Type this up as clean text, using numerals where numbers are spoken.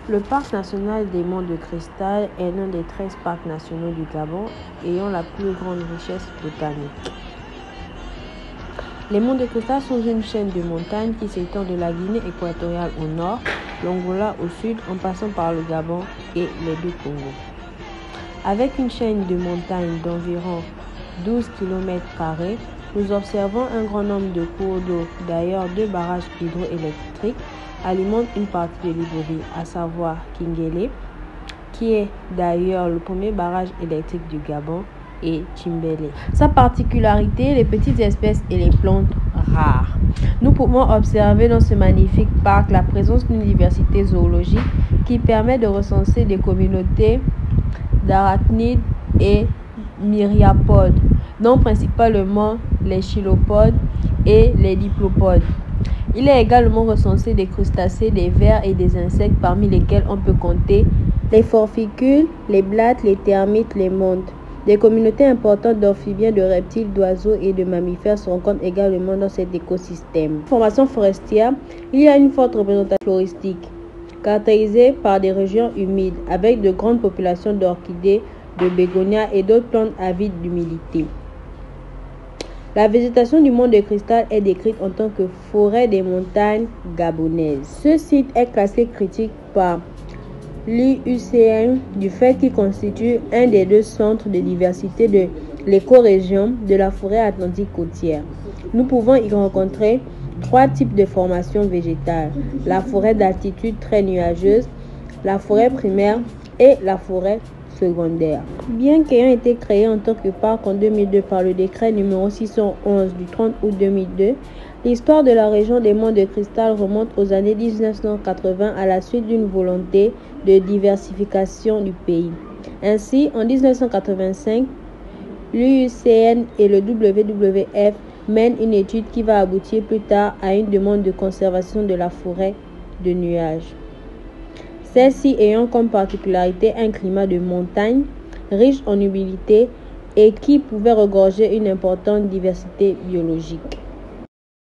Le parc national des Monts de Cristal est l'un des 13 parcs nationaux du Gabon ayant la plus grande richesse botanique. Les Monts de Cristal sont une chaîne de montagnes qui s'étend de la Guinée équatoriale au nord, l'Angola au sud en passant par le Gabon et les deux Congos. Avec une chaîne de montagnes d'environ 12 km², nous observons un grand nombre de cours d'eau. D'ailleurs, 2 barrages hydroélectriques alimentent une partie de l'Ivory, à savoir Kingélé, qui est d'ailleurs le premier barrage électrique du Gabon, et Timbélé. Sa particularité, les petites espèces et les plantes rares. Nous pouvons observer dans ce magnifique parc la présence d'une diversité zoologique qui permet de recenser des communautés d'arachnides et myriapodes, dont principalement les chilopodes et les diplopodes. Il est également recensé des crustacés, des vers et des insectes, parmi lesquels on peut compter les forficules, les blattes, les termites, les montes. Des communautés importantes d'amphibiens, de reptiles, d'oiseaux et de mammifères se rencontrent également dans cet écosystème. Formation forestière, il y a une forte représentation floristique, caractérisée par des régions humides, avec de grandes populations d'orchidées, de bégonias et d'autres plantes avides d'humidité. La végétation du Mont de Cristal est décrite en tant que forêt des montagnes gabonaises. Ce site est classé critique par l'IUCN du fait qu'il constitue un des 2 centres de diversité de l'écorégion de la forêt atlantique côtière. Nous pouvons y rencontrer 3 types de formations végétales: la forêt d'altitude très nuageuse, la forêt primaire et la forêt secondaire. Bien qu'ayant été créé en tant que parc en 2002 par le décret numéro 611 du 30 août 2002, l'histoire de la région des Monts de Cristal remonte aux années 1980 à la suite d'une volonté de diversification du pays. Ainsi, en 1985, l'IUCN et le WWF mènent une étude qui va aboutir plus tard à une demande de conservation de la forêt de nuages. Celle-ci ayant comme particularité un climat de montagne, riche en humidité et qui pouvait regorger une importante diversité biologique.